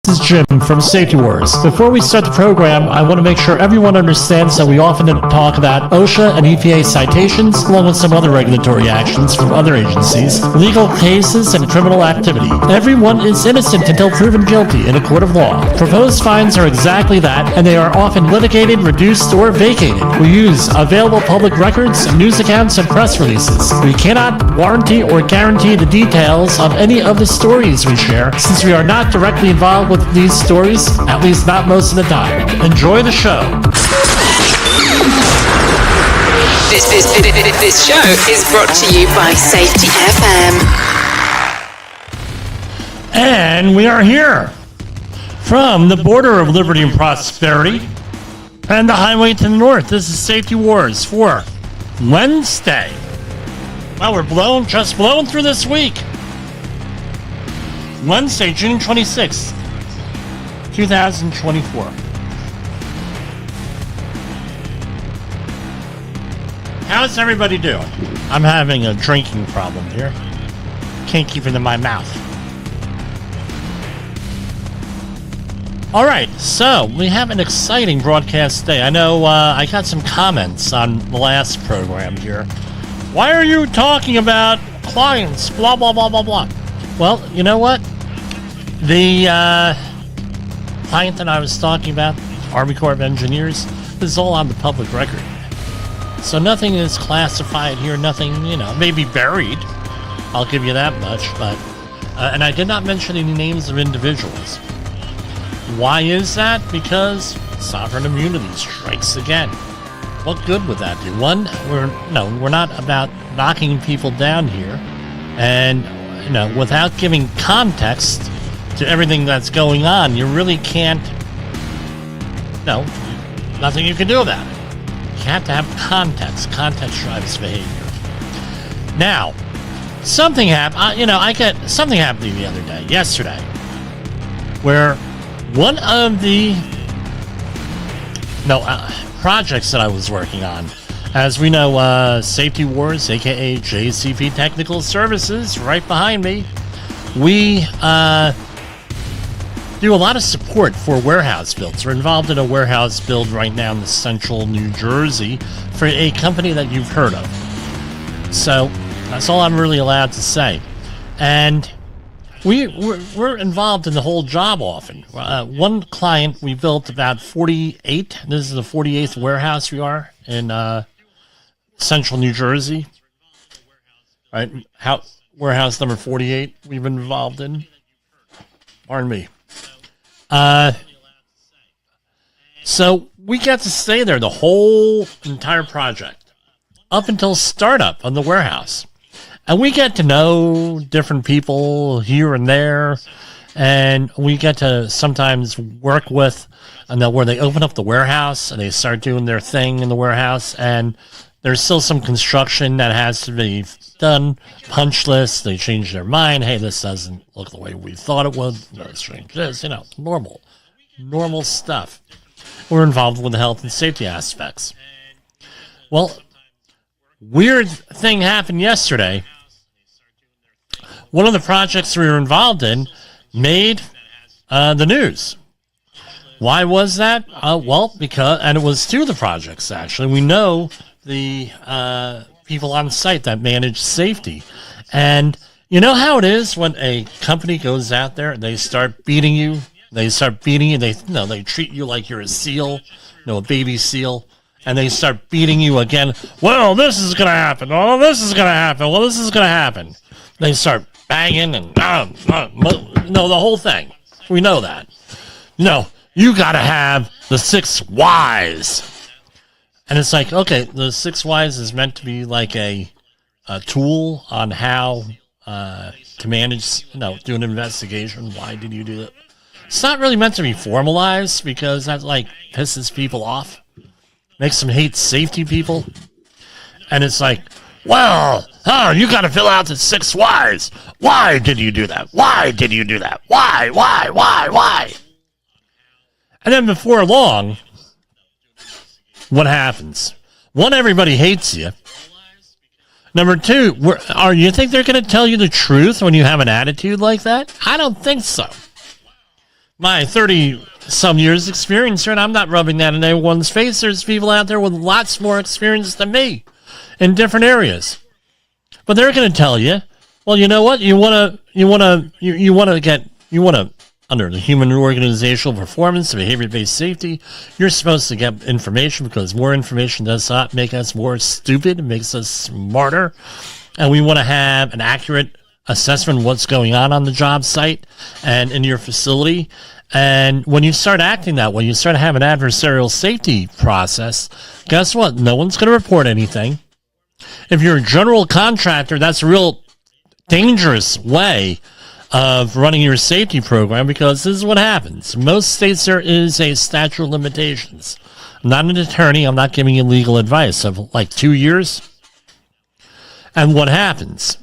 This is Jim from Safety Wars. Before we start the program, I want to make sure everyone understands that we often talk about OSHA and EPA citations, along with some other regulatory actions from other agencies, legal cases, and criminal activity. Everyone is innocent until proven guilty in a court of law. Proposed fines are exactly that, and they are often litigated, reduced, or vacated. We use available public records, news accounts, and press releases. We cannot warranty or guarantee the details of any of the stories we share, since we are not directly involved with these stories, at least not most of the time. Enjoy the show. This show is brought to you by Safety FM. And we are here from the border of liberty and prosperity and the highway to the north. This is Safety Wars for Wednesday. Well, we're just blowing through this week. Wednesday, June 26th. 2024. How's everybody doing? I'm having a drinking problem here. Can't keep it in my mouth. All right, so we have an exciting broadcast day. I know I got some comments on the last program here. Why are you talking about clients? Blah, blah, blah, blah, blah. Well, you know what? The client that I was talking about, Army Corps of Engineers, this is all on the public record. So nothing is classified here, nothing, may be buried. I'll give you that much, but, and I did not mention any names of individuals. Why is that? Because sovereign immunity strikes again. What good would that do? One, we're not about knocking people down here, and, without giving context to everything that's going on, you really can't, nothing you can do about it. You have to have context. Context drives behavior. Now, something happened, something happened to me the other day, yesterday, where one of the, projects that I was working on, as we know, Safety Wars, aka JCP Technical Services, right behind me, we, do a lot of support for warehouse builds. We're involved in a warehouse build right now in the central New Jersey for a company that you've heard of. So that's all I'm really allowed to say. And we're involved in the whole job often. One client, we built about 48. This is the 48th warehouse we are in central New Jersey. Right? Warehouse number 48 we've been involved in. Pardon me. So we got to stay there the whole entire project up until startup on the warehouse, and we get to know different people here and there, and we get to sometimes work with, where they open up the warehouse and they start doing their thing in the warehouse, and there's still some construction that has to be done, punch lists, they change their mind, hey, this doesn't look the way we thought it would, let's change this, normal stuff. We're involved with the health and safety aspects. Well, weird thing happened yesterday. One of the projects we were involved in made the news. Why was that? Because it was two of the projects, actually. We know the people on site that manage safety. And you know how it is when a company goes out there and they start beating you? They treat you like you're a seal, a baby seal, and they start beating you again. Well, this is going to happen. Oh, this is going to happen. Well, this is going to happen. They start banging and, the whole thing. We know that. You got to have the 6 whys. And it's like, okay, the 6 whys is meant to be like a tool on how to manage, do an investigation. Why did you do that? It's not really meant to be formalized because that pisses people off, makes them hate safety people. And it's like, well, you got to fill out the 6 whys. Why did you do that? Why did you do that? Why? And then before long, what happens? One, everybody hates you. Number two, you think they're going to tell you the truth when you have an attitude like that? I don't think so. my 30 some years experience here, and I'm not rubbing that in anyone's face. There's people out there with lots more experience than me in different areas. But they're going to tell you, well, you know what? You want to, under the human organizational performance, behavior-based safety, you're supposed to get information because more information does not make us more stupid. It makes us smarter. And we want to have an accurate assessment of what's going on the job site and in your facility. And when you start acting that way, you start to have an adversarial safety process, guess what? No one's going to report anything. If you're a general contractor, that's a real dangerous way of running your safety program, because this is what happens. Most states there is a statute of limitations. I'm not an attorney. I'm not giving you legal advice of like 2 years. And what happens?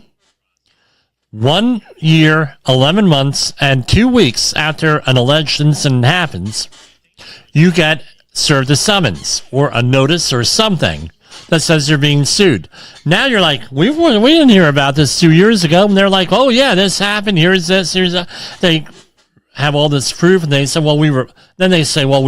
1 year, 11 months, and 2 weeks after an alleged incident happens, you get served a summons or a notice or something that says you're being sued. Now you're like, we didn't hear about this 2 years ago. And they're like, oh yeah, this happened. Here's this. Here's that. They have all this proof, and they say, well, we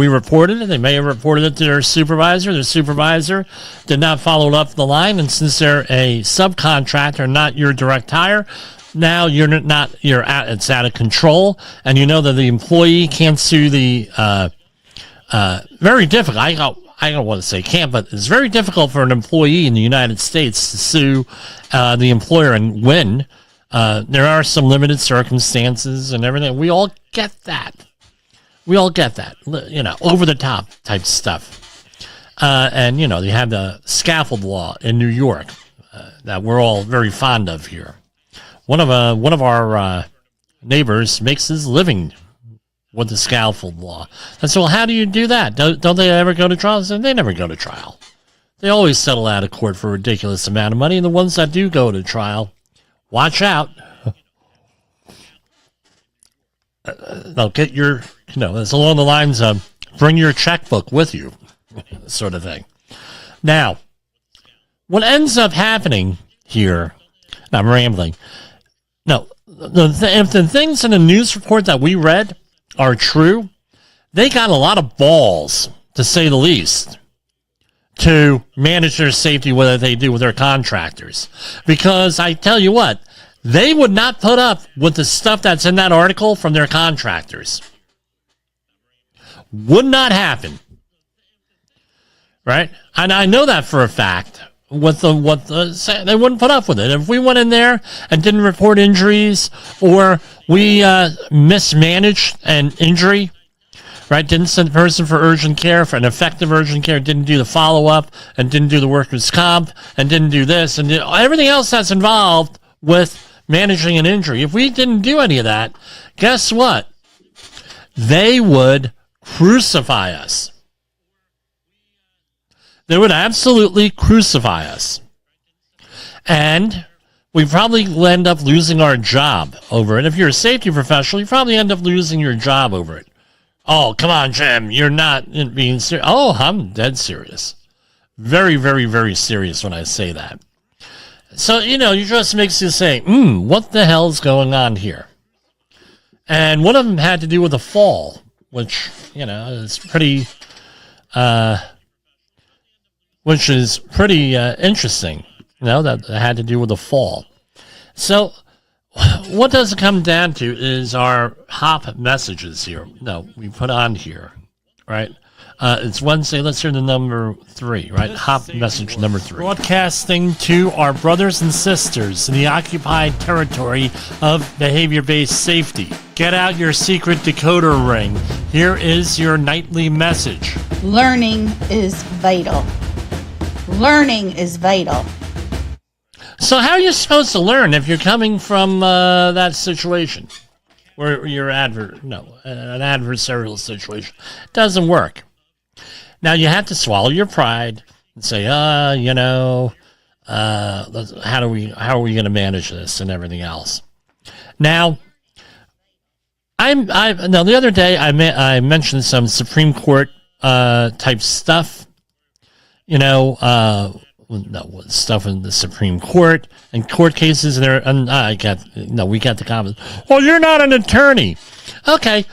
reported it. They may have reported it to their supervisor. Their supervisor did not follow up the line, and since they're a subcontractor, not your direct hire, now it's out of control, and you know that the employee can't sue the very difficult. I don't want to say can't, but it's very difficult for an employee in the United States to sue the employer and win. There are some limited circumstances and everything. We all get that. Over the top type stuff. And you have the scaffold law in New York that we're all very fond of here. One of our neighbors makes his living with the scaffold law. And so, how do you do that? Don't they ever go to trial? So they never go to trial. They always settle out of court for a ridiculous amount of money. And the ones that do go to trial, watch out. They'll get your, it's along the lines of bring your checkbook with you, sort of thing. Now, what ends up happening here, I'm rambling. No, if the things in the news report that we read are true, they got a lot of balls, to say the least, to manage their safety, whether they do with their contractors. Because I tell you what, they would not put up with the stuff that's in that article from their contractors. Would not happen. Right? And I know that for a fact. They wouldn't put up with it. If we went in there and didn't report injuries, or we mismanaged an injury, right? Didn't send the person for urgent care, for an effective urgent care, didn't do the follow-up, and didn't do the workers' comp, and didn't do this, and everything else that's involved with managing an injury. If we didn't do any of that, guess what? They would crucify us. They would absolutely crucify us. And we probably end up losing our job over it. If you're a safety professional, you probably end up losing your job over it. Oh, come on, Jim. You're not being serious. Oh, I'm dead serious. Very, very, very serious when I say that. So, it just makes you say, what the hell's going on here? And one of them had to do with a fall, which, is pretty, interesting, that had to do with a fall. So what does it come down to is our HOP messages here. No, we put on here, right? It's Wednesday. Let's hear the number 3, right? HOP message number 3. Broadcasting to our brothers and sisters in the occupied territory of behavior-based safety. Get out your secret decoder ring. Here is your nightly message. Learning is vital. Learning is vital. So how are you supposed to learn if you're coming from that situation where you're an adversarial situation? It doesn't work. Now you have to swallow your pride and say, how are we going to manage this and everything else? Now, the other day I mentioned some Supreme Court type stuff. Stuff in the Supreme Court and court cases there. And we got the comments. Well, you're not an attorney. Okay.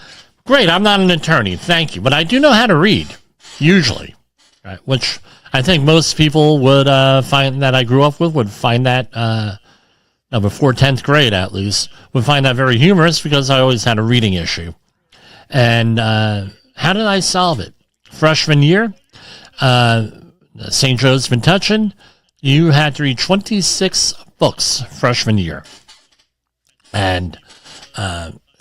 great, I'm not an attorney, thank you, but I do know how to read, usually, right? Which I think most people would find that I grew up with would find that, before 10th grade at least, would find that very humorous because I always had a reading issue. And how did I solve it? Freshman year, St. Joe's Metuchen, you had to read 26 books freshman year. And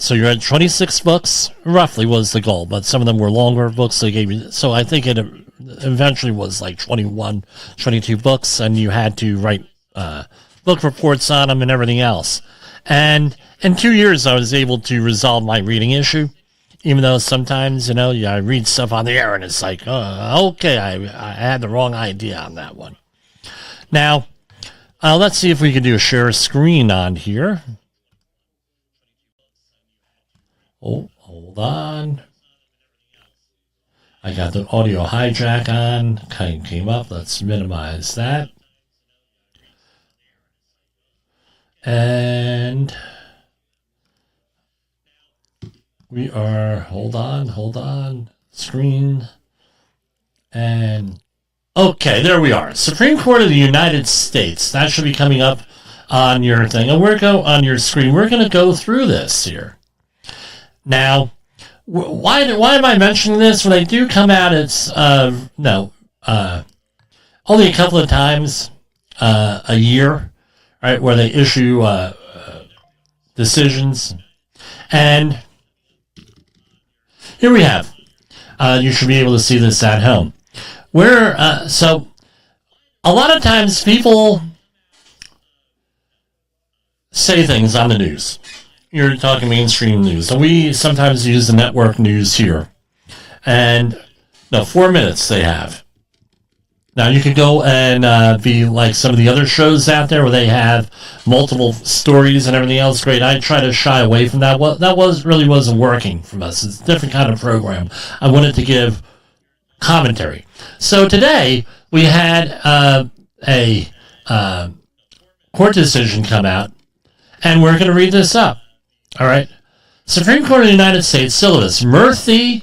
so you read 26 books, roughly was the goal, but some of them were longer books they gave you. So I think it eventually was like 21, 22 books, and you had to write book reports on them and everything else. And in 2 years, I was able to resolve my reading issue, even though sometimes, I read stuff on the air and it's like, okay, I had the wrong idea on that one. Now, let's see if we can do a share screen on here. Oh, hold on. I got the audio hijack on. Kind of came up. Let's minimize that. And we are, hold on, screen. And, okay, there we are. Supreme Court of the United States. That should be coming up on your thing. And on your screen. We're going to go through this here. Now, why am I mentioning this? When they do come out, it's, only a couple of times a year, right, where they issue decisions. And here we have, you should be able to see this at home. So a lot of times people say things on the news. You're talking mainstream news. So we sometimes use the network news here. And 4 minutes they have. Now you could go and be like some of the other shows out there where they have multiple stories and everything else. Great. I try to shy away from that. Well, that really wasn't working from us. It's a different kind of program. I wanted to give commentary. So today we had a court decision come out, and we're going to read this up. All right. Supreme Court of the United States syllabus, Murthy,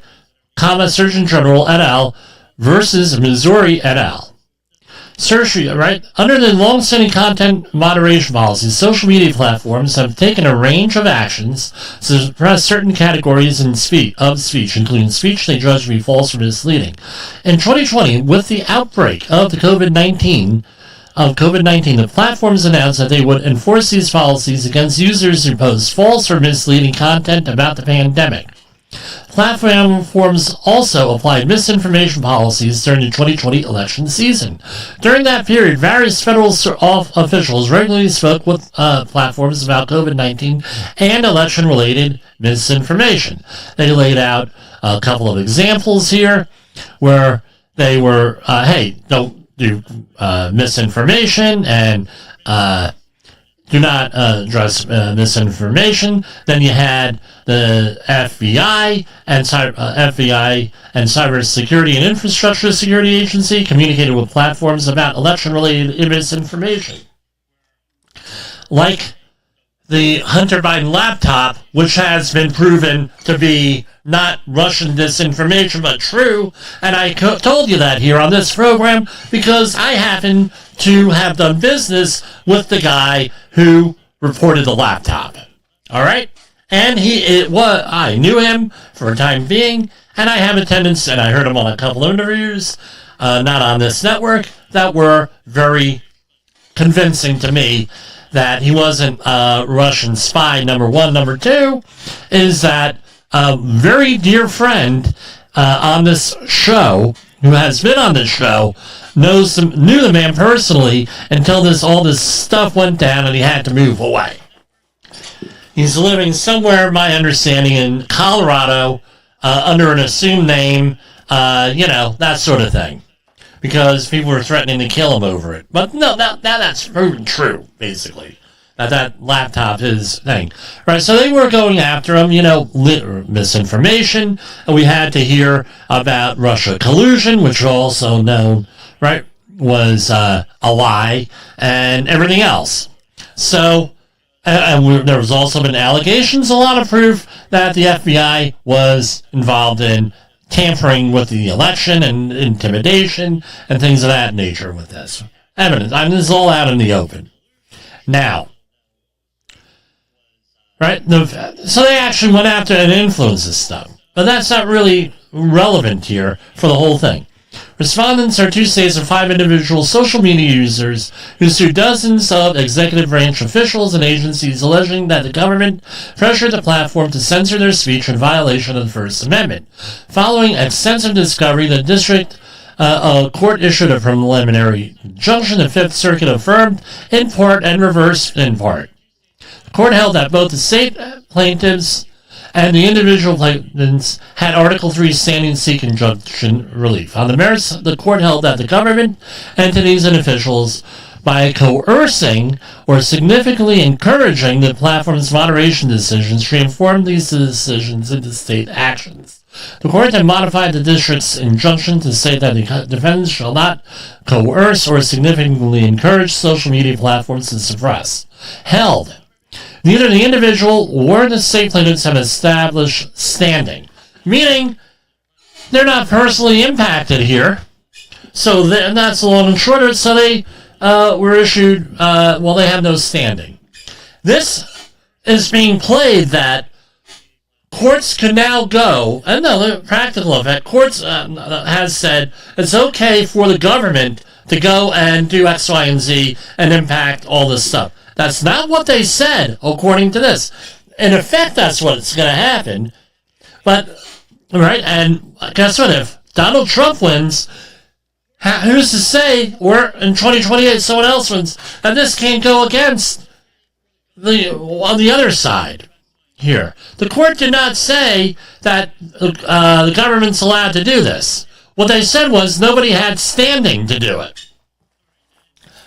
Surgeon General et al. Versus Missouri et al. Right? Under the long-standing content moderation policies, social media platforms have taken a range of actions to suppress certain categories of speech, including speech they judge to be false or misleading. In 2020, with the outbreak of the COVID-19, the platforms announced that they would enforce these policies against users who post false or misleading content about the pandemic. Platforms also applied misinformation policies during the 2020 election season. During that period, various federal officials regularly spoke with platforms about COVID-19 and election-related misinformation. They laid out a couple of examples here where they were, hey, don't do misinformation and do not address misinformation. Then you had the FBI and Cybersecurity and Infrastructure Security Agency communicated with platforms about election-related misinformation, like the Hunter Biden laptop, which has been proven to be not Russian disinformation, but true. And I told you that here on this program because I happen to have done business with the guy who reported the laptop. All right? And I knew him for a time being, and I have attendance, and I heard him on a couple of interviews, not on this network, that were very convincing to me that he wasn't a Russian spy, number one. Number two is that a very dear friend on this show, who has been on this show, knew the man personally until all this stuff went down and he had to move away. He's living somewhere, my understanding, in Colorado under an assumed name, that sort of thing. Because people were threatening to kill him over it. But no, that's proven true, basically. That laptop is thing. Right, so they were going after him, misinformation. And we had to hear about Russia collusion, which was also known, was a lie, and everything else. So there was also been allegations, a lot of proof that the FBI was involved in tampering with the election and intimidation and things of that nature with this. Evidence. I mean, this is all out in the open. Now, right? So they actually went after and influenced this stuff. But that's not really relevant here for the whole thing. Respondents are 2 states and 5 individual social media users who sued dozens of executive branch officials and agencies alleging that the government pressured the platform to censor their speech in violation of the First Amendment. Following extensive discovery, the district court issued a preliminary injunction. The Fifth Circuit affirmed in part and reversed in part. The court held that both the state plaintiffs and the individual plaintiffs had Article 3 standing seek injunction relief. On the merits, the court held that the government, entities, and officials, by coercing or significantly encouraging the platform's moderation decisions, transformed these decisions into state actions. The court then modified the district's injunction to say that the defendants shall not coerce or significantly encourage social media platforms to suppress. Held. Neither the individual or the state plaintiffs have established standing, meaning they're not personally impacted here. So that's the long and short of it. So they were issued, they have no standing. This is being played that courts can now go, and the practical effect, courts has said it's okay for the government to go and do X, Y, and Z and impact all this stuff. That's not what they said, according to this. In effect, that's what's going to happen. But, right, and guess what? If Donald Trump wins, who's to say, or in 2028 someone else wins, and this can't go against on the other side here. The court did not say that the government's allowed to do this. What they said was nobody had standing to do it.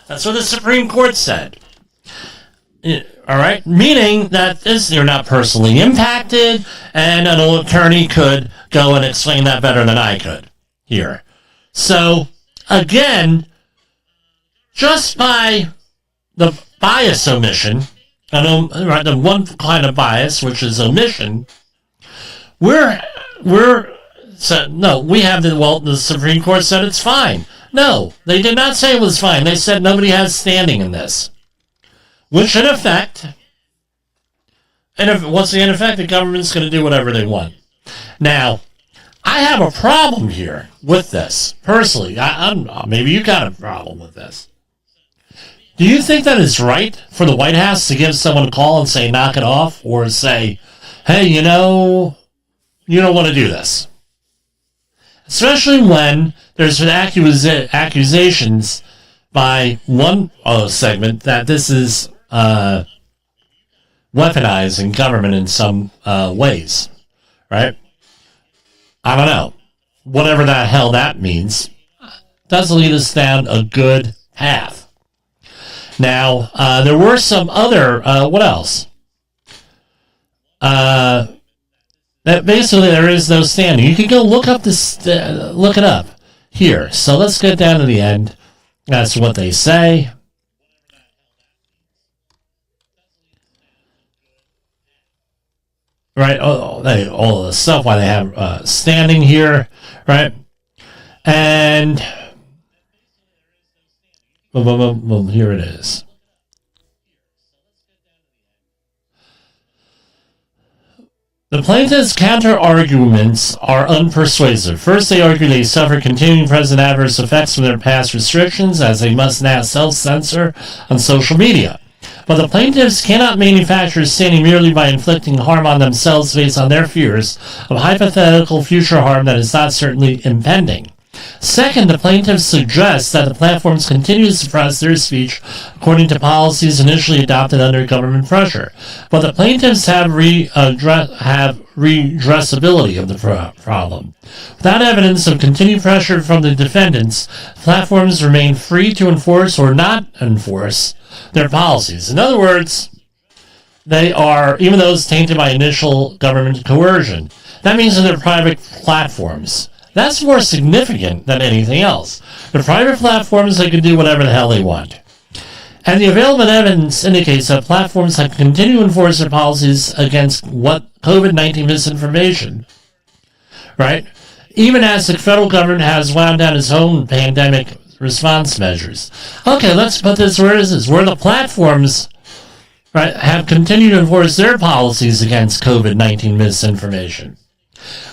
That's what the Supreme Court said. All right, meaning that you're not personally impacted, and an attorney could go and explain that better than I could here. So, again, just by the bias omission, the one kind of bias, which is omission, we have the Supreme Court said it's fine. No, they did not say it was fine. They said nobody has standing in this. Which, in effect, the government's going to do whatever they want. Now, I have a problem here with this, personally. Maybe you got a problem with this. Do you think that it's right for the White House to give someone a call and say, knock it off, or say, hey, you don't want to do this? Especially when there's accusations by one segment that this is weaponizing government in some ways, right? I don't know. Whatever the hell that means, does lead us down a good path. Now, there were some other, what else? That basically there is no standing. You can go look it up here. So let's get down to the end. That's what they say. Right, all the stuff, why they have standing here, right? And here it is. The plaintiffs' counter-arguments are unpersuasive. First, they argue they suffer continuing present adverse effects from their past restrictions, as they must now self-censor on social media. But the plaintiffs cannot manufacture standing merely by inflicting harm on themselves based on their fears of hypothetical future harm that is not certainly impending. Second, the plaintiffs suggest that the platforms continue to suppress their speech according to policies initially adopted under government pressure. But the plaintiffs have redressability of the problem. Without evidence of continued pressure from the defendants, platforms remain free to enforce or not enforce their policies. In other words, they are, even those tainted by initial government coercion. That means that they're private platforms. That's more significant than anything else. The private platforms, they can do whatever the hell they want. And the available evidence indicates that platforms have continued to enforce their policies against what COVID-19 misinformation, right? Even as the federal government has wound down its own pandemic response measures. Okay, let's put this where is this? Where the platforms, right, have continued to enforce their policies against COVID-19 misinformation.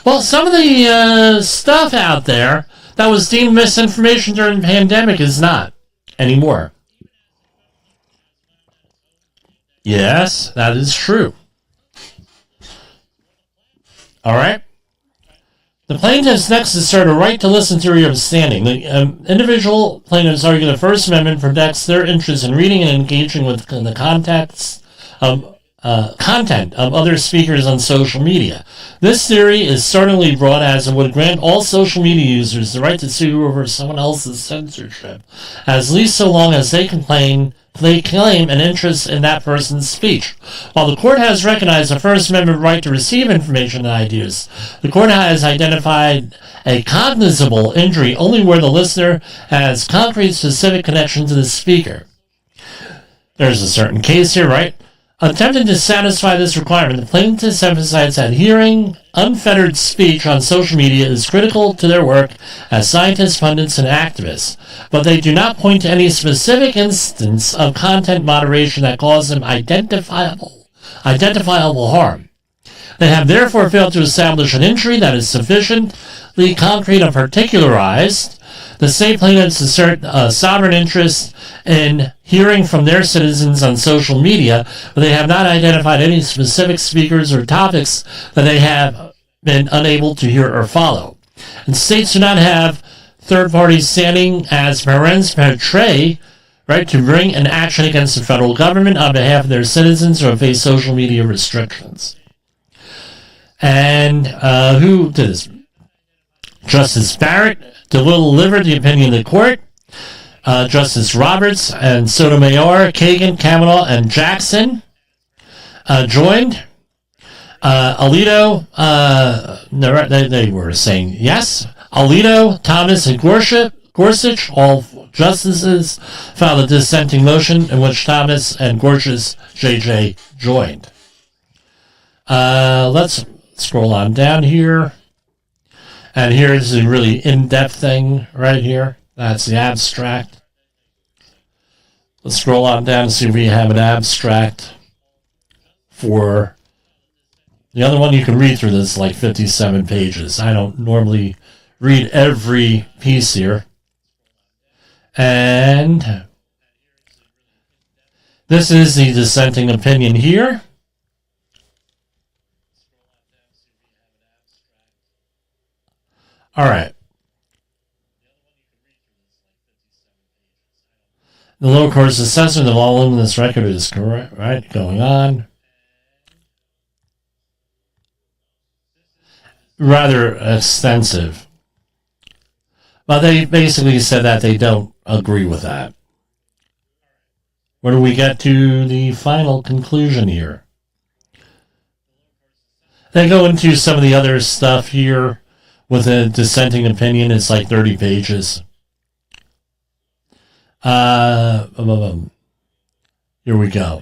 Well, some of the stuff out there that was deemed misinformation during the pandemic is not anymore. Yes, that is true. All right. The plaintiffs next assert a right to listen theory of standing. The individual plaintiffs argue the First Amendment protects their interest in reading and engaging with the content of other speakers on social media. This theory is startlingly broad, as it would grant all social media users the right to sue over someone else's censorship, at least so long as they claim an interest in that person's speech. While the court has recognized the First Amendment right to receive information and ideas, the court has identified a cognizable injury only where the listener has concrete specific connection to the speaker. There's a certain case here, right? Attempting to satisfy this requirement, the plaintiffs emphasize that hearing unfettered speech on social media is critical to their work as scientists, pundits, and activists, but they do not point to any specific instance of content moderation that caused them identifiable harm. They have therefore failed to establish an injury that is sufficiently concrete and particularized. The state plaintiffs assert a sovereign interest in hearing from their citizens on social media, but they have not identified any specific speakers or topics that they have been unable to hear or follow. And states do not have third parties standing as parens patriae, right, to bring an action against the federal government on behalf of their citizens who face social media restrictions. And who did this? Justice Barrett delivered the opinion of the court. Justice Roberts and Sotomayor, Kagan, Kavanaugh, and Jackson joined. Alito, they were saying yes. Alito, Thomas, and Gorsuch, all justices, filed a dissenting motion in which Thomas and Gorsuch, JJ, joined. Let's scroll on down here. And here's the really in-depth thing right here. That's the abstract. Let's scroll on down and see if we have an abstract for the other one. You can read through this, like 57 pages. I don't normally read every piece here. And this is the dissenting opinion here. All right. The lower court's assessment of all in this record is correct, right? Going on. Rather extensive. But they basically said that they don't agree with that. Where do we get to the final conclusion here? They go into some of the other stuff here. With a dissenting opinion, it's like 30 pages. Here we go.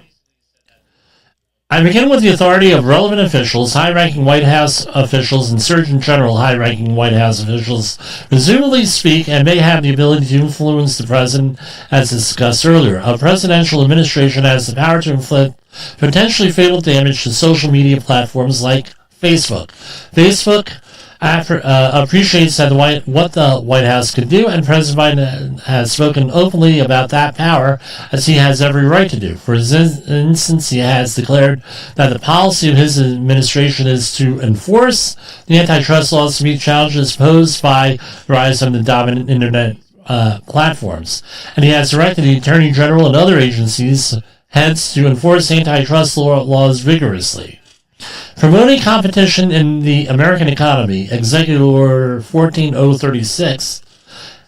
I begin with the authority of relevant officials, high-ranking White House officials, and Surgeon General high-ranking White House officials presumably speak and may have the ability to influence the president, as discussed earlier. A presidential administration has the power to inflict potentially fatal damage to social media platforms like Facebook. Facebook appreciates that what the White House could do, and President Biden has spoken openly about that power, as he has every right to do. For instance, he has declared that the policy of his administration is to enforce the antitrust laws to meet challenges posed by the rise of the dominant internet platforms. And he has directed the Attorney General and other agencies heads to enforce antitrust laws vigorously. Promoting competition in the American economy, Executive Order 14036,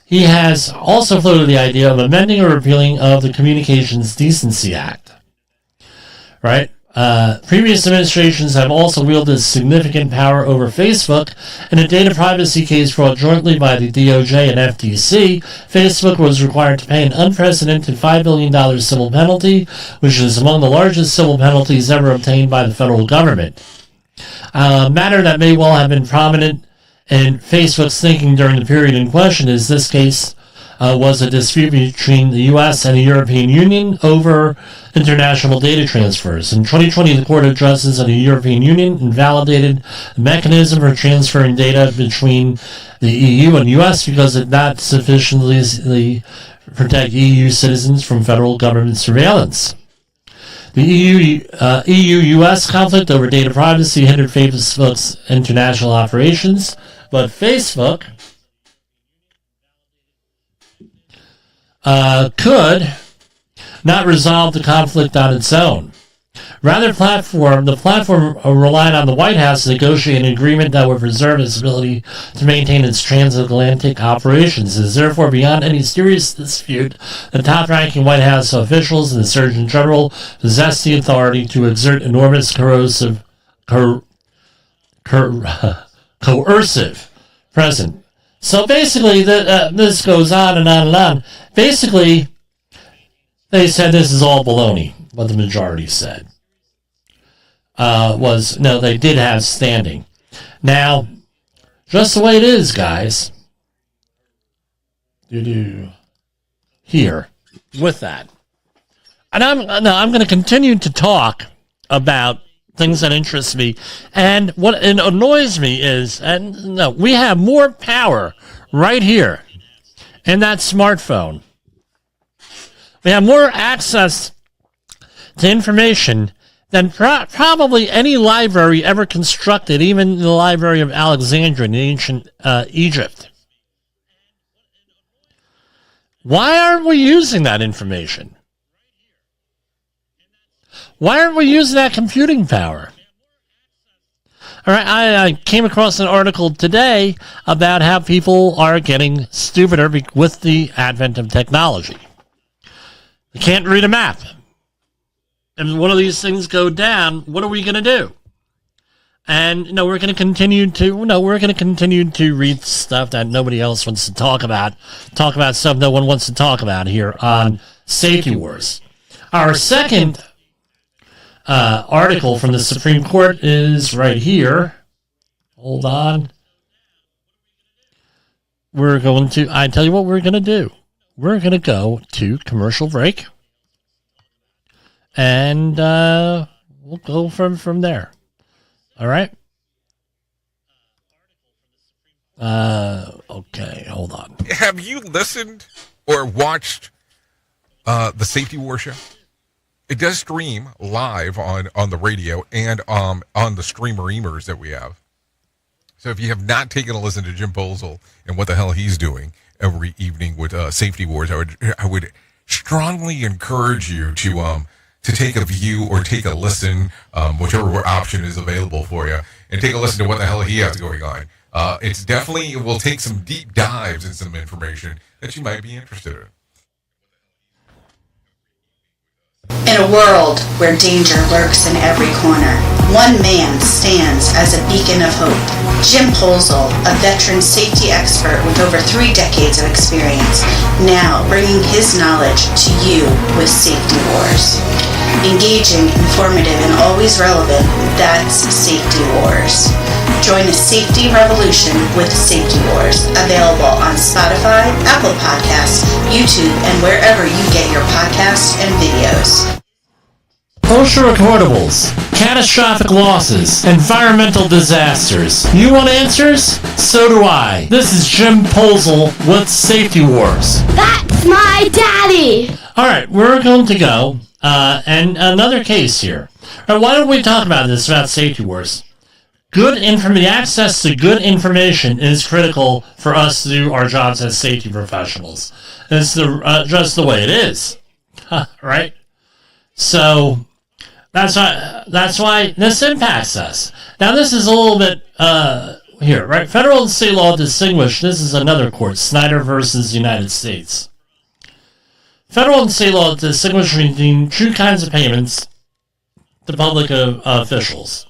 he has also floated the idea of amending or repealing of the Communications Decency Act. Right? Previous administrations have also wielded significant power over Facebook. In a data privacy case brought jointly by the DOJ and FTC, Facebook was required to pay an unprecedented $5 billion civil penalty, which is among the largest civil penalties ever obtained by the federal government. A matter that may well have been prominent in Facebook's thinking during the period in question is this case was a dispute between the U.S. and the European Union over international data transfers. In 2020, the Court of Justice of the European Union invalidated the mechanism for transferring data between the EU and U.S. because it did not sufficiently protect EU citizens from federal government surveillance. The EU-US conflict over data privacy hindered Facebook's international operations, but Facebook could not resolve the conflict on its own. Rather, the platform relied on the White House to negotiate an agreement that would preserve its ability to maintain its transatlantic operations. It is therefore beyond any serious dispute that top-ranking White House officials and the Surgeon General possess the authority to exert enormous coercive presence. So basically, this goes on and on and on. Basically, they said this is all baloney, what the majority said. They did have standing. Now, just the way it is, guys. Here, with that. And I'm going to continue to talk about things that interest me. And what annoys me is, we have more power right here in that smartphone. We have more access to information than probably any library ever constructed, even the Library of Alexandria in ancient Egypt. Why aren't we using that information? Why aren't we using that computing power? All right, I came across an article today about how people are getting stupider with the advent of technology. You can't read a map. And one of these things go down, what are we going to do? And we're going to continue to read stuff that nobody else wants to talk about stuff no one wants to talk about here on Safety Wars. Our second article from the Supreme Court is right here. Hold on. I tell you what we're going to do. We're going to go to commercial break. And we'll go from there. All right? Okay, hold on. Have you listened or watched the Safety War Show? It does stream live on the radio and on the streamer-emers that we have. So if you have not taken a listen to Jim Posel and what the hell he's doing every evening with Safety Wars, I would strongly encourage you to take a view or take a listen, whichever option is available for you, and take a listen to what the hell he has going on. It will take some deep dives and some information that you might be interested in. In a world where danger lurks in every corner, one man stands as a beacon of hope. Jim Posel, a veteran safety expert with over 3 decades of experience, now bringing his knowledge to you with Safety Wars. Engaging, informative, and always relevant, that's Safety Wars. Join the safety revolution with Safety Wars, available on Spotify, Apple Podcasts, YouTube, and wherever you get your podcasts and videos. OSHA recordables, catastrophic losses, environmental disasters. You want answers? So do I. This is Jim Posel with Safety Wars. That's my daddy! Alright, we're going to go, and another case here. Right, why don't we talk about this, about Safety Wars? The access to good information is critical for us to do our jobs as safety professionals. It's just the way it is, right? So that's why this impacts us. Now this is a little bit here, right? Federal and state law distinguish. This is another court, Snyder versus United States. Federal and state law distinguish between two kinds of payments to public officials.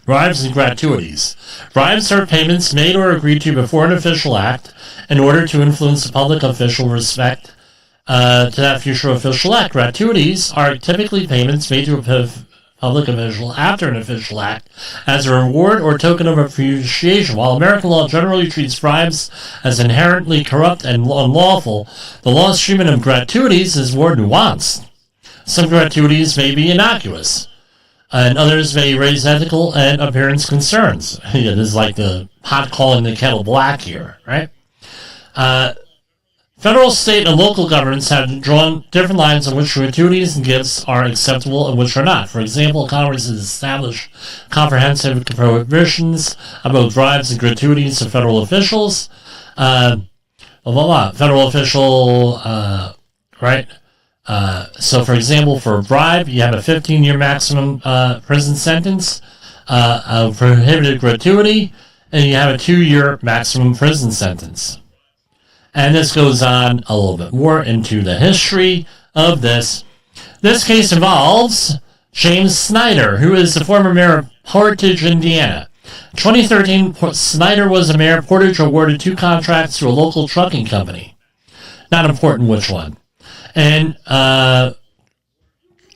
Bribes and gratuities. Bribes are payments made or agreed to before an official act in order to influence a public official with respect to that future official act. Gratuities are typically payments made to a public official after an official act as a reward or token of appreciation. While American law generally treats bribes as inherently corrupt and unlawful, the law's treatment of gratuities is more nuanced. Some gratuities may be innocuous, and others may raise ethical and appearance concerns. It is like the pot calling the kettle black here, right? Federal, state, and local governments have drawn different lines on which gratuities and gifts are acceptable and which are not. For example, Congress has established comprehensive prohibitions about bribes and gratuities to federal officials. Federal official, right? So, for example, for a bribe, you have a 15-year maximum prison sentence, a prohibited gratuity, and you have a 2-year maximum prison sentence. And this goes on a little bit more into the history of this. This case involves James Snyder, who is the former mayor of Portage, Indiana. 2013, Snyder was a mayor. Portage awarded 2 contracts to a local trucking company. Not important which one. And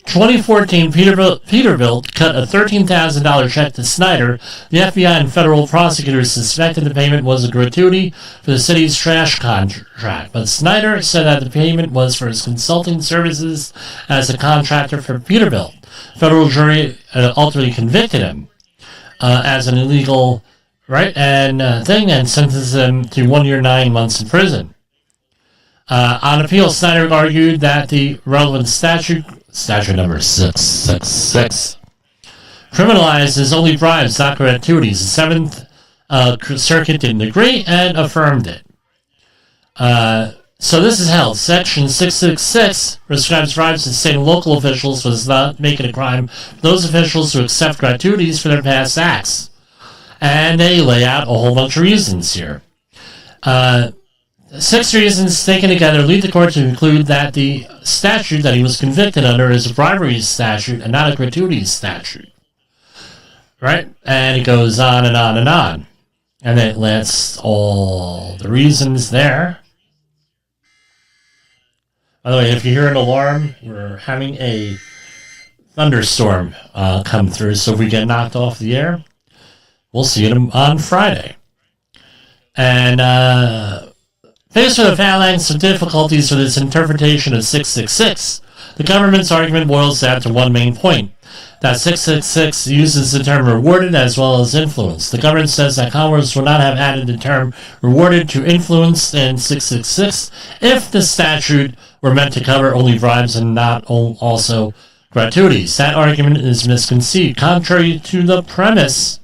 2014, Peterbilt cut a $13,000 check to Snyder. The FBI and federal prosecutors suspected the payment was a gratuity for the city's trash contract, but Snyder said that the payment was for his consulting services as a contractor for Peterbilt. Federal jury ultimately convicted him as an illegal and sentenced him to 1 year 9 months in prison. On appeal, Snyder argued that the relevant statute number 666, criminalizes only bribes, not gratuities. The Seventh Circuit didn't agree and affirmed it. So this is held. Section 666 prescribes bribes to state and local officials, but does not make it a crime for those officials to accept gratuities for their past acts. And they lay out a whole bunch of reasons here. 6 reasons taken together lead the court to conclude that the statute that he was convicted under is a bribery statute and not a gratuity statute. Right? And it goes on and on and on. And it lists all the reasons there. By the way, if you hear an alarm, we're having a thunderstorm come through. So if we get knocked off the air, we'll see it on Friday. And faced with a phalanx of difficulties with its interpretation of 666, the government's argument boils down to one main point, that 666 uses the term rewarded as well as influenced. The government says that Congress would not have added the term rewarded to influenced in 666 if the statute were meant to cover only bribes and not also gratuities. That argument is misconceived. Contrary to the premise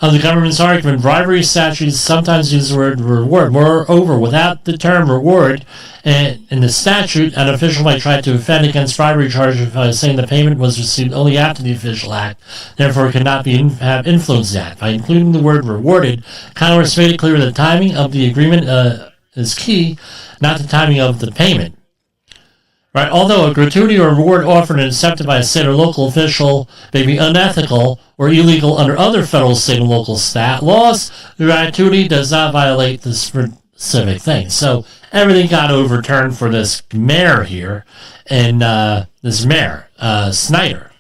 of the government's argument, bribery statutes sometimes use the word reward. Moreover, without the term reward in the statute, an official might try to defend against bribery charges by saying the payment was received only after the official act, therefore it could not have influenced the act. By including the word rewarded, Congress made it clear that the timing of the agreement is key, not the timing of the payment. Right? Although a gratuity or reward offered and accepted by a state or local official may be unethical or illegal under other federal, state, and local laws, the gratuity does not violate the specific thing. So everything got overturned for this mayor here, and this mayor, Snyder.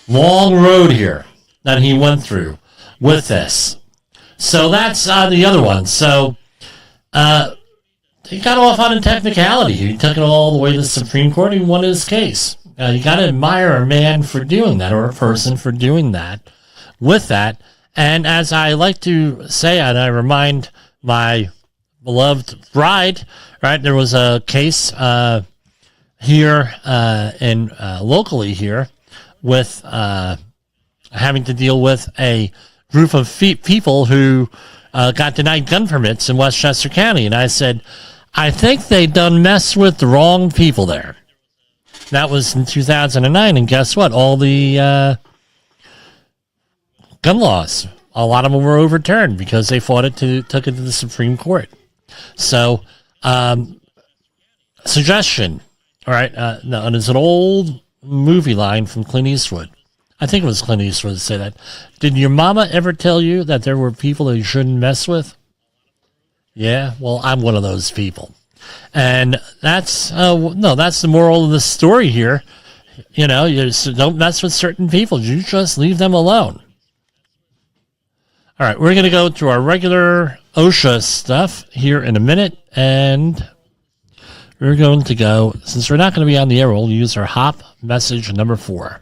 Long road here that he went through with this. So that's the other one. So he got off on a technicality. He took it all the way to the Supreme Court. He won his case. You got to admire a man for doing that, or a person for doing that, with that. And as I like to say, and I remind my beloved bride, right? There was a case here locally here with having to deal with a group of people who got denied gun permits in Westchester County, and I said, I think they done messed with the wrong people there. That was in 2009, and guess what? All the gun laws, a lot of them were overturned because they took it to the Supreme Court. So, suggestion, all right, no, there's an old movie line from Clint Eastwood. I think it was Clint Eastwood to say that. Did your mama ever tell you that there were people that you shouldn't mess with? Yeah, well, I'm one of those people. And that's the moral of the story here. You know, you just don't mess with certain people. You just leave them alone. All right, we're going to go to our regular OSHA stuff here in a minute, and we're going to go, since we're not going to be on the air, we'll use our HOP message number 4.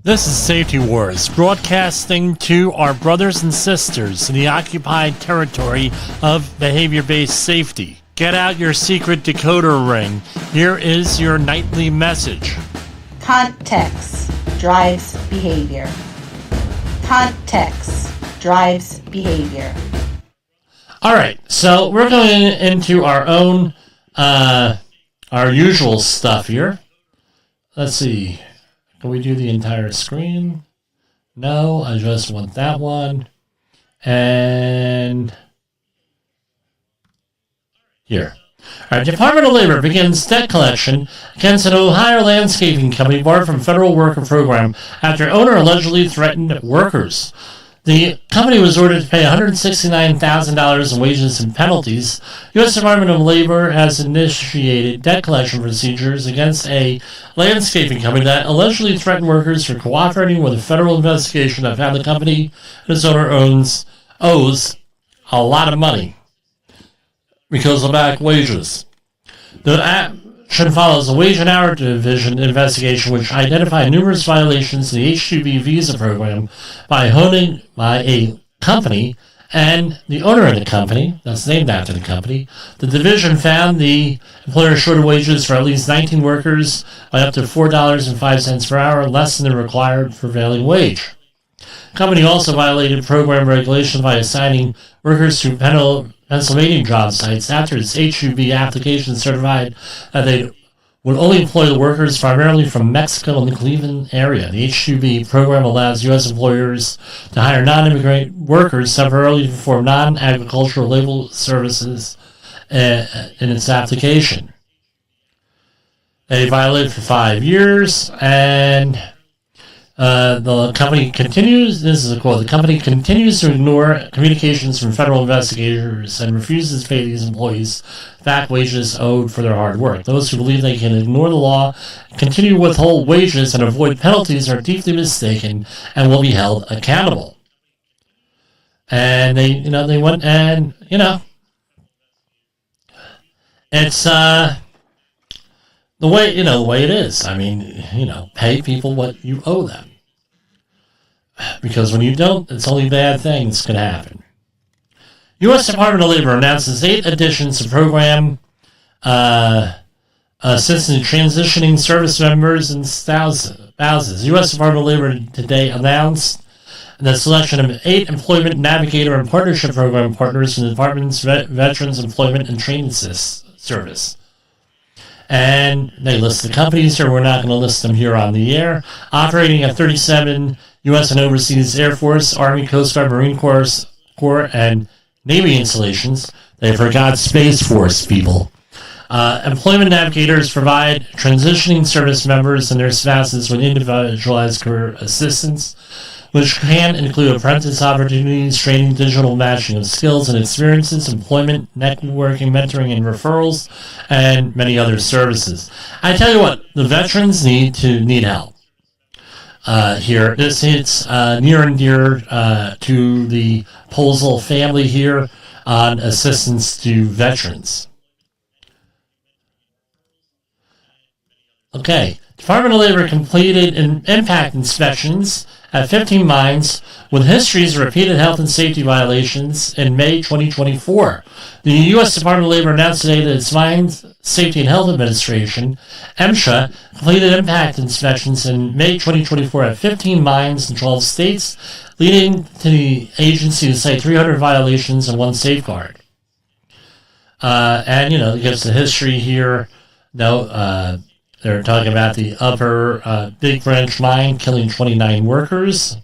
This is Safety Wars, broadcasting to our brothers and sisters in the occupied territory of behavior-based safety. Get out your secret decoder ring. Here is your nightly message. Context drives behavior. Context drives behavior. All right, so we're going into our own, our usual stuff here. Let's see. Can we do the entire screen? No, I just want that one. And here. All right, Department of Labor begins debt collection against an Ohio landscaping company barred from federal worker program after owner allegedly threatened workers. The company was ordered to pay $169,000 in wages and penalties. U.S. Department of Labor has initiated debt collection procedures against a landscaping company that allegedly threatened workers for cooperating with a federal investigation that found the company and its owner owes a lot of money because of back wages. The action follows a wage and hour division investigation which identified numerous violations in the H-2B visa program by a company and the owner of the company, that's named after the company. The division found the employer shorted wages for at least 19 workers by up to $4.05 per hour, less than the required prevailing wage. The company also violated program regulations by assigning workers to Pennsylvania job sites after its H-2B application certified that they would only employ the workers primarily from Mexico and the Cleveland area. The H-2B program allows U.S. employers to hire non-immigrant workers temporarily to perform non-agricultural labor services in its application. They violated for 5 years, and the company continues, this is a quote, the company continues to ignore communications from federal investigators and refuses to pay these employees back wages owed for their hard work. Those who believe they can ignore the law, continue to withhold wages, and avoid penalties are deeply mistaken and will be held accountable. And they went and, it's, the way it is. I mean, pay people what you owe them. Because when you don't, it's only bad things can happen. U.S. Department of Labor announces 8 additions to program assisting transitioning service members and spouses. U.S. Department of Labor today announced the selection of 8 employment navigator and partnership program partners from the Department's Veterans Employment and Training Service. And they list the companies here. We're not going to list them here on the air. Operating at 37 U.S. and overseas Air Force, Army, Coast Guard, Marine Corps, and Navy installations. They forgot Space Force, people. Employment navigators provide transitioning service members and their spouses with individualized career assistance, which can include apprentice opportunities, training, digital matching of skills and experiences, employment, networking, mentoring, and referrals, and many other services. I tell you what, the veterans need help. Here, this hits near and dear to the Posel family here on assistance to veterans. Okay, Department of Labor completed impact inspections at 15 mines with histories of repeated health and safety violations in May 2024. The U.S. Department of Labor announced today that its Mines Safety and Health Administration, MSHA, completed impact inspections in May 2024 at 15 mines in 12 states, leading to the agency to cite 300 violations and 1 safeguard. It gives the history here. They're talking about the upper Big Branch mine killing 29 workers.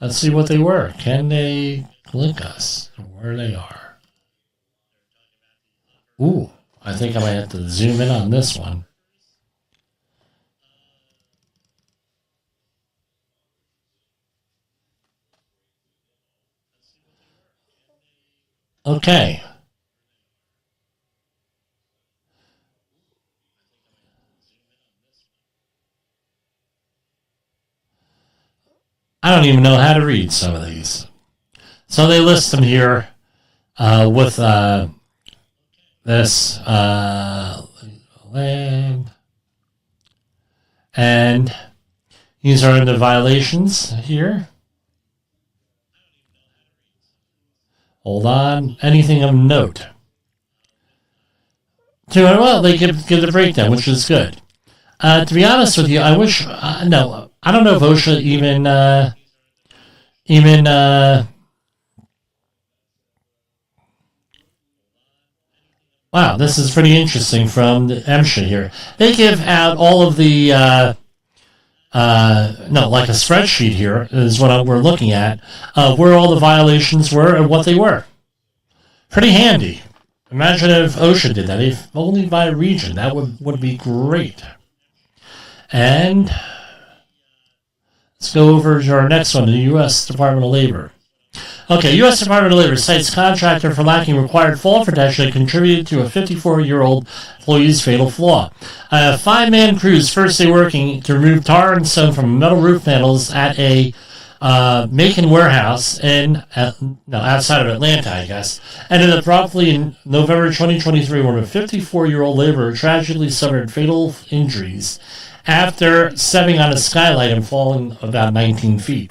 Let's see what they were. Can they click us where they are. Ooh, I think I might have to zoom in on this one. Okay. I don't even know how to read some of these. So they list them here with this land. And these are the violations here. Hold on. Anything of note? Well, they give the breakdown, which is good. To be honest with you, I wish... no, I don't know if OSHA even wow, this is pretty interesting from the MSHA here. They give out all of the... like a spreadsheet here is what we're looking at, where all the violations were and what they were. Pretty handy. Imagine if OSHA did that, if only by region. That would be great. And let's go over to our next one, the U.S. Department of Labor. Okay, U.S. Department of Labor cites contractor for lacking required fall protection that contributed to a 54-year-old employee's fatal flaw. A 5-man crew's first day working to remove tar and stone from metal roof panels at a Macon warehouse outside of Atlanta, I guess, ended abruptly in November 2023 when a 54-year-old laborer tragically suffered fatal injuries after stepping on a skylight and falling about 19 feet.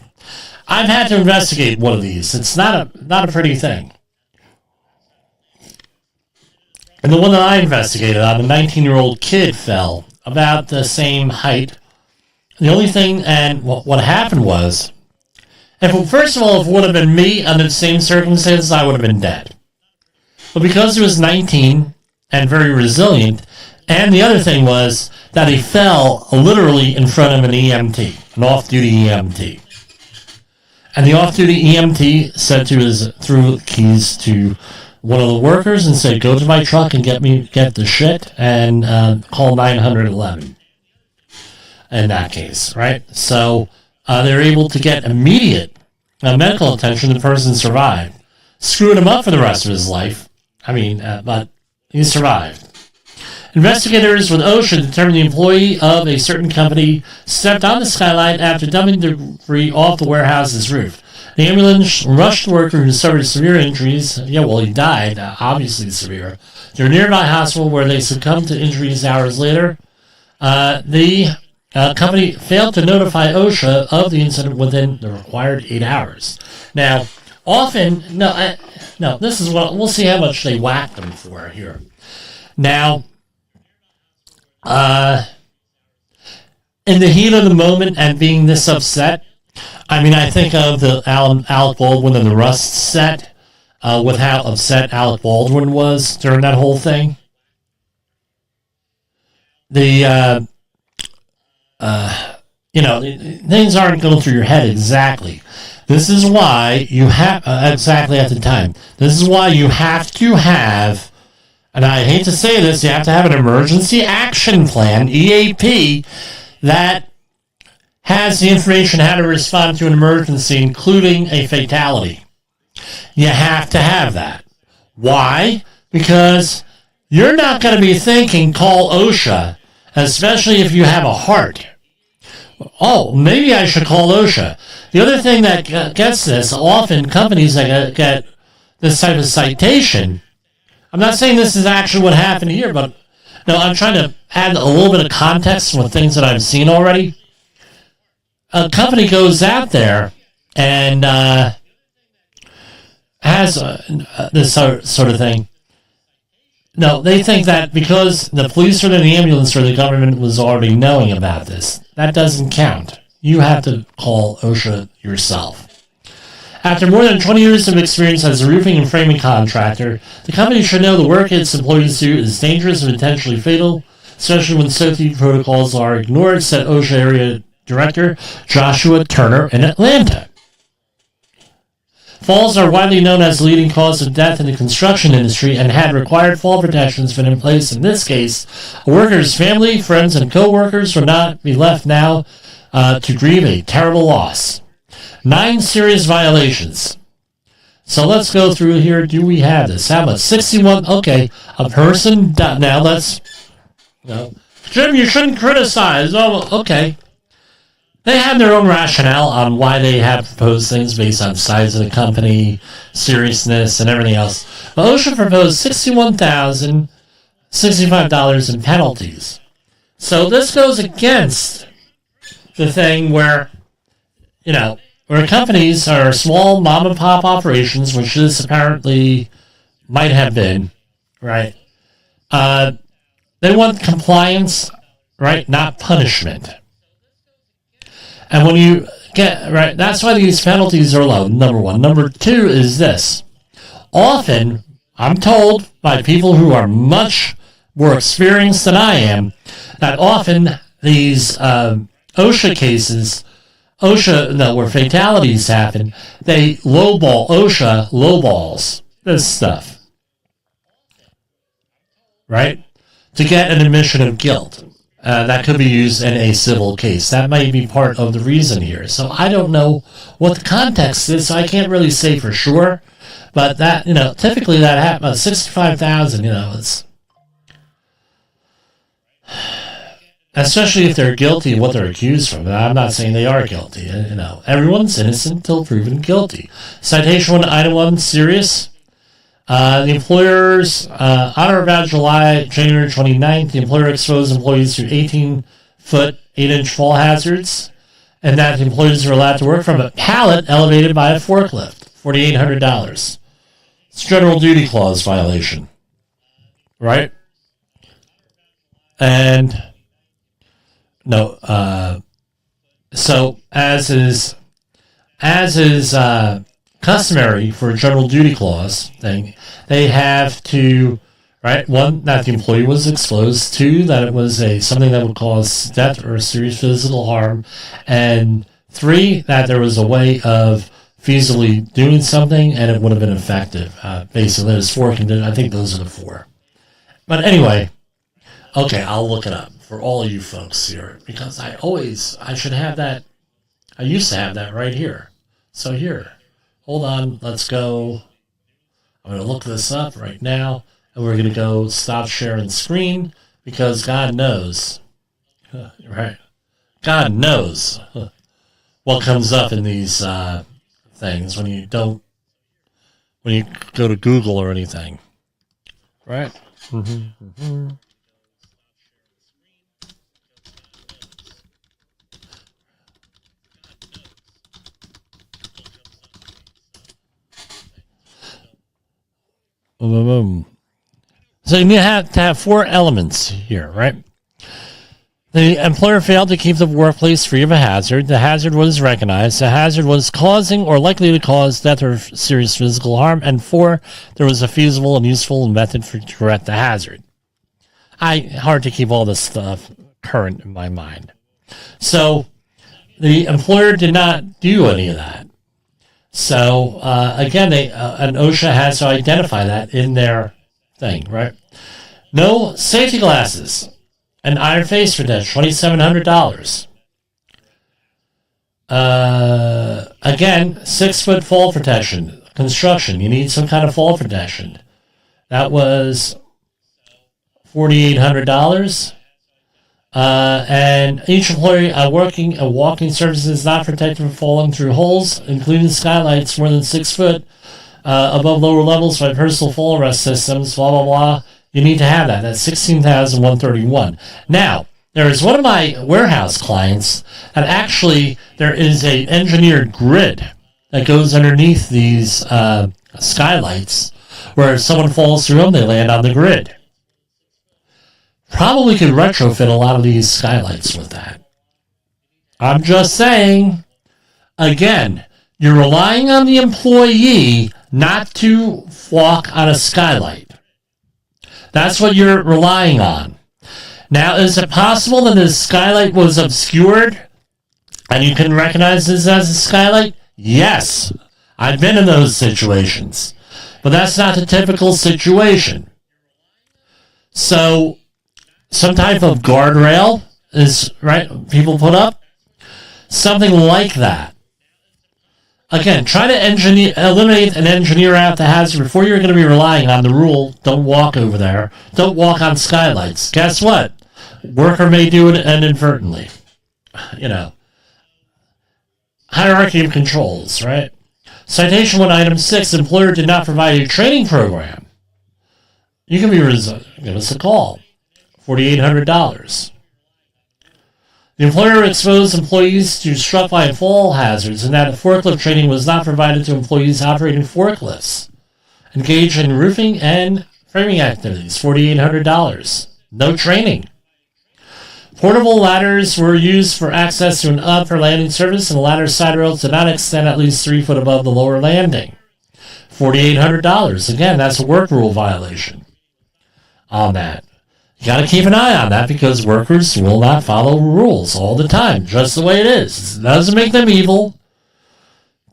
I've had to investigate one of these. It's not a pretty thing. And the one that I investigated on, a 19-year-old kid fell about the same height. The only thing, and what happened was, first of all, if it would have been me under the same circumstances, I would have been dead. But because he was 19 and very resilient, and the other thing was that he fell literally in front of an EMT, an off-duty EMT. And the off-duty EMT said threw keys to one of the workers and said, "Go to my truck and get the shit and call 911." In that case, right? So they were able to get immediate medical attention. The person survived. Screwed him up for the rest of his life. But he survived. Investigators with OSHA determined the employee of a certain company stepped on the skylight after dumping debris off the warehouse's roof. The ambulance rushed the worker who suffered severe injuries. He died, obviously severe, to a nearby hospital where they succumbed to injuries hours later. The company failed to notify OSHA of the incident within the required 8 hours. Now, this is what we'll see how much they whacked them for here. Now, in the heat of the moment and being this upset, I think of the Alec Baldwin and the Rust set, with how upset Alec Baldwin was during that whole thing. Things aren't going through your head exactly. This is why you have, exactly at the time, this is why you have to have, and I hate to say this, you have to have an emergency action plan, EAP, that has the information how to respond to an emergency, including a fatality. You have to have that. Why? Because you're not going to be thinking, call OSHA, especially if you have a heart. Oh, maybe I should call OSHA. The other thing that gets this, often companies that get this type of citation, I'm not saying this is actually what happened here, but no, I'm trying to add a little bit of context with things that I've seen already. A company goes out there and has this sort of thing. No, they think that because the police or the ambulance or the government was already knowing about this, that doesn't count. You have to call OSHA yourself. After more than 20 years of experience as a roofing and framing contractor, the company should know the work its employees do is dangerous and potentially fatal, especially when safety protocols are ignored, said OSHA Area Director Joshua Turner in Atlanta. Falls are widely known as the leading cause of death in the construction industry, and had required fall protections been in place in this case, a worker's family, friends, and co-workers would not be left now to grieve a terrible loss. 9 serious violations. So let's go through here. Do we have this? How much? 61. Okay, a person died. Now let's. No, Jim, you shouldn't criticize. Oh, okay. They have their own rationale on why they have proposed things based on size of the company, seriousness, and everything else. But OSHA proposed $61,065 in penalties. So this goes against the thing where, where companies are small mom and pop operations, which this apparently might have been, right? They want compliance, right, not punishment. And when you get, right, that's why these penalties are low, number one. Number two is this. Often, I'm told by people who are much more experienced than I am, that often these OSHA cases, where fatalities happen, they OSHA lowballs this stuff, right, to get an admission of guilt. That could be used in a civil case. That might be part of the reason here. So I don't know what the context is, so I can't really say for sure. But that, typically that happens, 65,000, it's... Especially if they're guilty of what they're accused of. I'm not saying they are guilty. Everyone's innocent until proven guilty. Citation 1, Item 1, serious. The employer's, on or about January 29th, the employer exposed employees to 18-foot, 8-inch fall hazards, and that the employees were allowed to work from a pallet elevated by a forklift. $4,800. It's a general duty clause violation. Right? And, so as is customary for a general duty clause thing, they have to, right, 1, that the employee was exposed, 2, that it was something that would cause death or serious physical harm, and 3, that there was a way of feasibly doing something and it would have been effective. Basically, there's 4 conditions. I think those are the 4. But anyway, okay, I'll look it up for all of you folks here, because I should have that. I used to have that right here. So here. Hold on, let's go. I'm going to look this up right now, and we're going to go stop sharing screen, because God knows, right? God knows what comes up in these things when you go to Google or anything, right? So you have to have 4 elements here, right? The employer failed to keep the workplace free of a hazard. The hazard was recognized. The hazard was causing or likely to cause death or serious physical harm. And 4, there was a feasible and useful method to correct the hazard. Hard to keep all this stuff current in my mind. So the employer did not do any of that. So, again, an OSHA has to identify that in their thing, right? No safety glasses. An iron face protection, $2,700. Again, 6-foot fall protection. Construction, you need some kind of fall protection. That was $4,800. And each employee walking surfaces is not protected from falling through holes, including skylights more than 6 foot above lower levels by personal fall arrest systems, blah, blah, blah. You need to have that. That's $16,131. Now, there is one of my warehouse clients, and actually there is an engineered grid that goes underneath these skylights, where if someone falls through them, they land on the grid. Probably could retrofit a lot of these skylights with that. I'm just saying, again, you're relying on the employee not to walk on a skylight. That's what you're relying on. Now, is it possible that the skylight was obscured and you can recognize this as a skylight? Yes. I've been in those situations. But that's not the typical situation. So, some type of guardrail is, right, people put up. Something like that. Again, try to eliminate and engineer out the hazard before you're going to be relying on the rule, don't walk over there. Don't walk on skylights. Guess what? Worker may do it inadvertently. Hierarchy of controls, right? Citation 1, item 6, employer did not provide a training program. You can give us a call. $4,800. The employer exposed employees to struck by and fall hazards and that forklift training was not provided to employees operating forklifts. Engaged in roofing and framing activities, $4,800. No training. Portable ladders were used for access to an upper landing surface, and the ladder side rails did not extend at least 3 foot above the lower landing. $4,800. Again, that's a work rule violation on that. You got to keep an eye on that because workers will not follow rules all the time, just the way it is. It doesn't make them evil,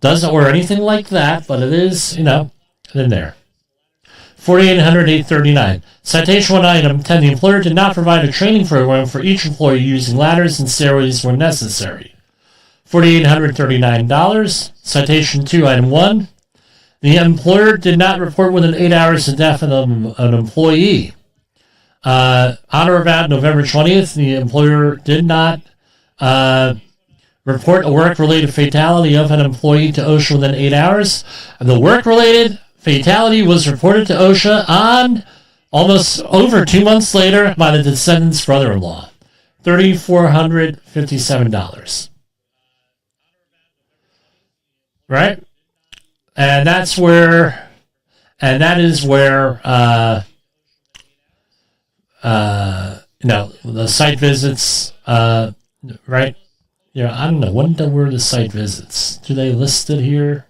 or anything like that, but it is, in there. $4,800, $839. Citation 1, item 10. The employer did not provide a training program for each employee using ladders and stairways when necessary. $4,839. Citation 2, item 1. The employer did not report within 8 hours of death of an employee. On or about November 20th, the employer did not report a work-related fatality of an employee to OSHA within 8 hours. And the work-related fatality was reported to OSHA on almost over 2 months later by the descendant's brother-in-law. $3,457. Right? And that is where the site visits, right? I don't know. When were the site visits? Do they list it here?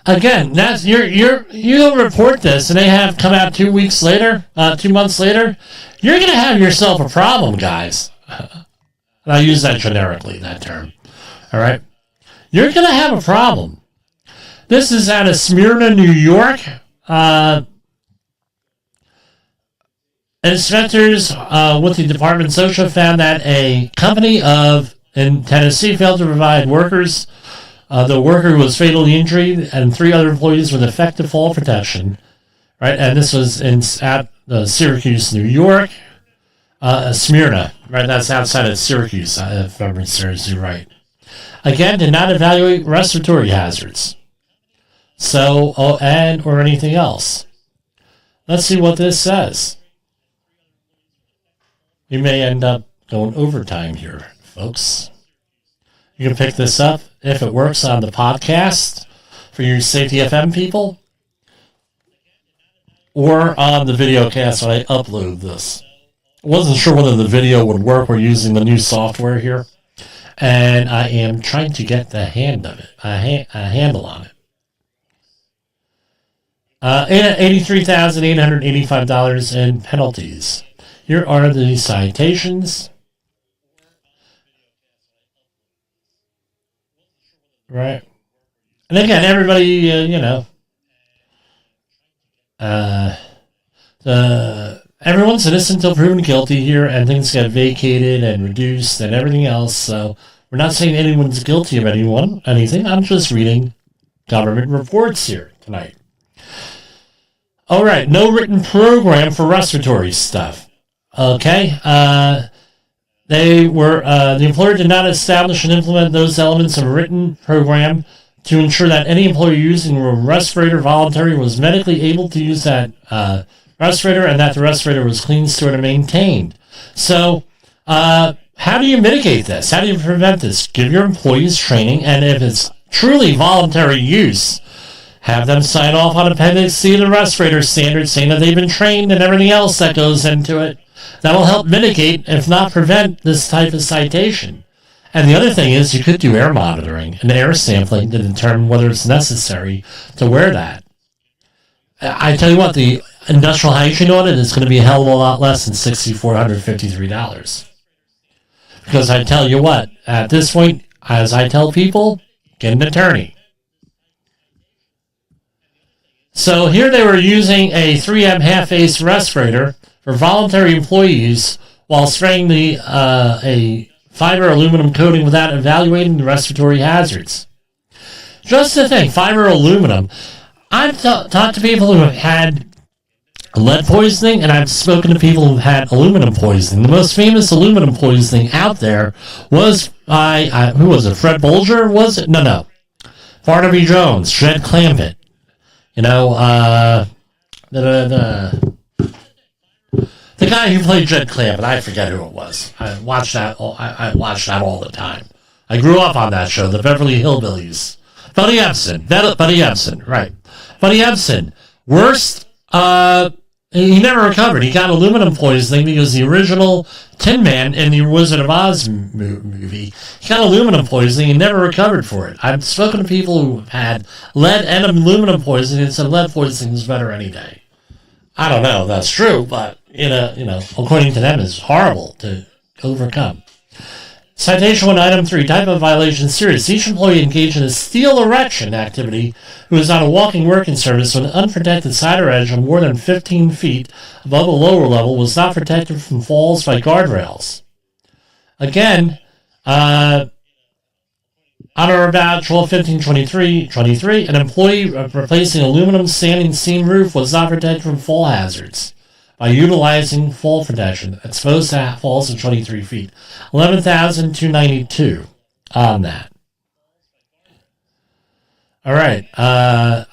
Again, that's you report this, and they have come out 2 weeks later, 2 months later. You're going to have yourself a problem, guys. And I use that generically, that term. All right, you're going to have a problem. This is out of Smyrna, New York. Inspectors with the department's OSHA found that a company in Tennessee failed to provide workers. The worker was fatally injured, and 3 other employees with effective fall protection. Right, and this was at Syracuse, New York. Smyrna, right? That's outside of Syracuse, if I'm seriously right. Again, did not evaluate respiratory hazards. Or anything else. Let's see what this says. We may end up going overtime here, folks. You can pick this up if it works on the podcast for you Safety FM people, or on the video cast when I upload this. I wasn't sure whether the video would work. We're using the new software here, and I am trying to get the handle on it. $83,885 in penalties. Here are the citations. Right. And again, everybody, everyone's innocent until proven guilty here, and things get vacated and reduced and everything else. So we're not saying anyone's guilty of anything. I'm just reading government reports here tonight. All right. No written program for respiratory stuff. Okay, the employer did not establish and implement those elements of a written program to ensure that any employee using a respirator voluntary was medically able to use that respirator and that the respirator was clean, stored, and maintained. So, how do you mitigate this? How do you prevent this? Give your employees training, and if it's truly voluntary use, have them sign off on Appendix C of the respirator standard saying that they've been trained and everything else that goes into it. That will help mitigate, if not prevent, this type of citation. And the other thing is you could do air monitoring and air sampling to determine whether it's necessary to wear that. I tell you what, the industrial hygiene audit is going to be a hell of a lot less than $6,453. Because I tell you what, at this point, as I tell people, get an attorney. So here they were using a 3M half-face respirator for voluntary employees while spraying a fiber aluminum coating without evaluating the respiratory hazards. Just to think, fiber aluminum. I've talked to people who have had lead poisoning, and I've spoken to people who've had aluminum poisoning. The most famous aluminum poisoning out there was by, who was it, Fred Bolger? Was it? No. Barnaby Jones, Jed Clampett. You know, the guy who played Jed Clampett, I forget who it was. I watched that all the time. I grew up on that show, the Beverly Hillbillies. Buddy Ebsen, right. Buddy Ebsen, worst, he never recovered. He got aluminum poisoning because the original Tin Man in the Wizard of Oz movie, he got aluminum poisoning and never recovered for it. I've spoken to people who had lead and aluminum poisoning and said lead poisoning is better any day. I don't know if that's true, but, you know, according to them, it's horrible to overcome. Citation 1, Item 3, type of violation serious. Each employee engaged in a steel erection activity who is on a walking working surface with an unprotected side or edge of more than 15 feet above the lower level was not protected from falls by guardrails. Again, on or about 12/15/23, an employee replacing aluminum standing seam roof was not protected from fall hazards by utilizing fall protection, exposed to falls of 23 feet. 11,292 on that. All right.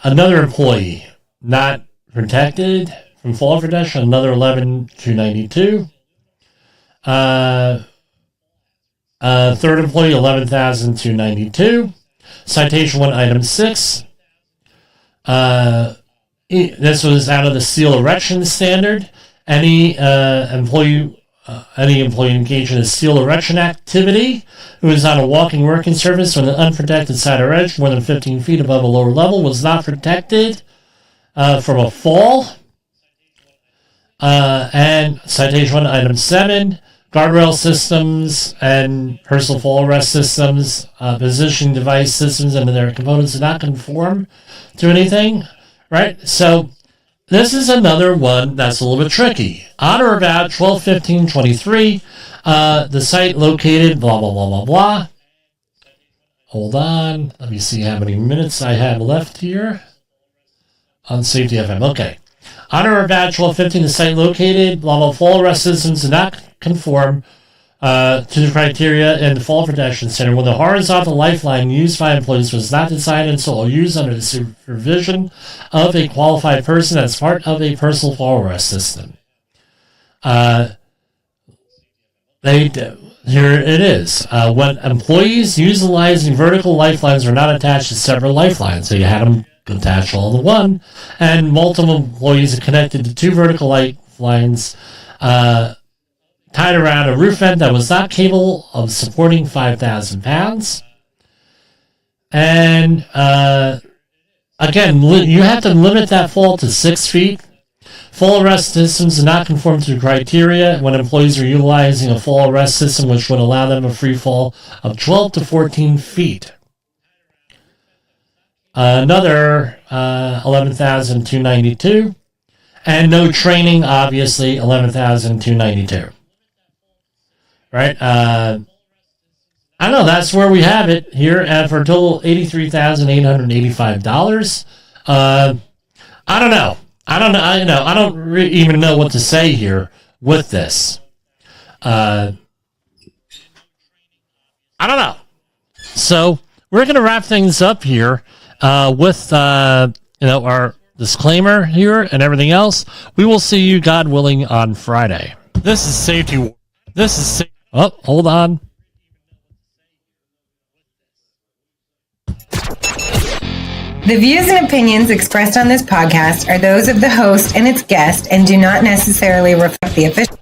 Another employee not protected from fall protection, another 11,292. Third employee, 11,292. Citation 1, Item 6. This was out of the steel erection standard. Any employee engaged in a steel erection activity who is on a walking working surface with an unprotected side or edge more than 15 feet above a lower level was not protected from a fall. And citation 1, Item 7. Guardrail systems and personal fall arrest systems, positioning device systems and their components do not conform to anything. Right, so this is another one that's a little bit tricky. On or about 12/15/23, the site located blah, blah, blah, blah, blah. Hold on. Let me see how many minutes I have left here on Safety FM. Okay. On or about 12/15, the site located blah, blah, fall arrest systems do not conform to the criteria in the Fall Protection Center when the horizontal lifeline used by employees was not designed and installed or used under the supervision of a qualified person as part of a personal fall arrest system. Here it is. When employees utilizing vertical lifelines are not attached to separate lifelines, so you had them attached all to one, and multiple employees are connected to two vertical lifelines, tied around a roof vent that was not capable of supporting 5,000 pounds. And again, you have to limit that fall to 6 feet. Fall arrest systems do not conform to the criteria when employees are utilizing a fall arrest system which would allow them a free fall of 12 to 14 feet. Another 11,292. And no training, obviously, 11,292. Right? I don't know. That's where we have it here for a total $83,885. I don't know. I don't even know what to say here with this. I don't know. So we're going to wrap things up here with our disclaimer here and everything else. We will see you, God willing, on Friday. This is Safety. Oh, hold on. The views and opinions expressed on this podcast are those of the host and its guest and do not necessarily reflect the official.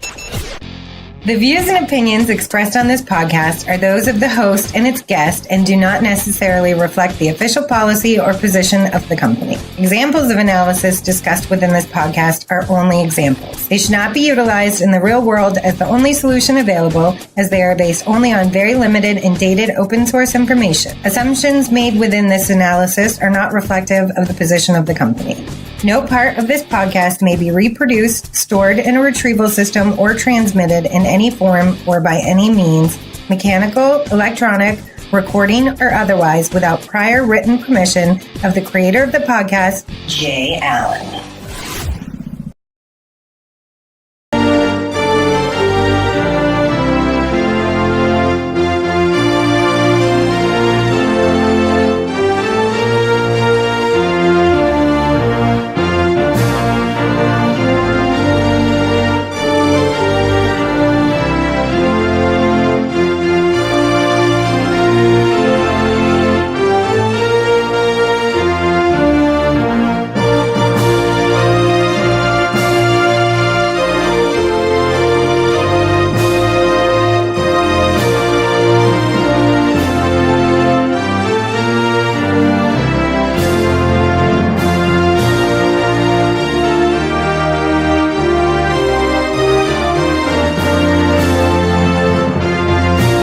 The views and opinions expressed on this podcast are those of the host and its guest and do not necessarily reflect the official policy or position of the company. Examples of analysis discussed within this podcast are only examples. They should not be utilized in the real world as the only solution available, as they are based only on very limited and dated open source information. Assumptions made within this analysis are not reflective of the position of the company. No part of this podcast may be reproduced, stored in a retrieval system, or transmitted in any form or by any means, mechanical, electronic, recording, or otherwise, without prior written permission of the creator of the podcast, Jay Allen.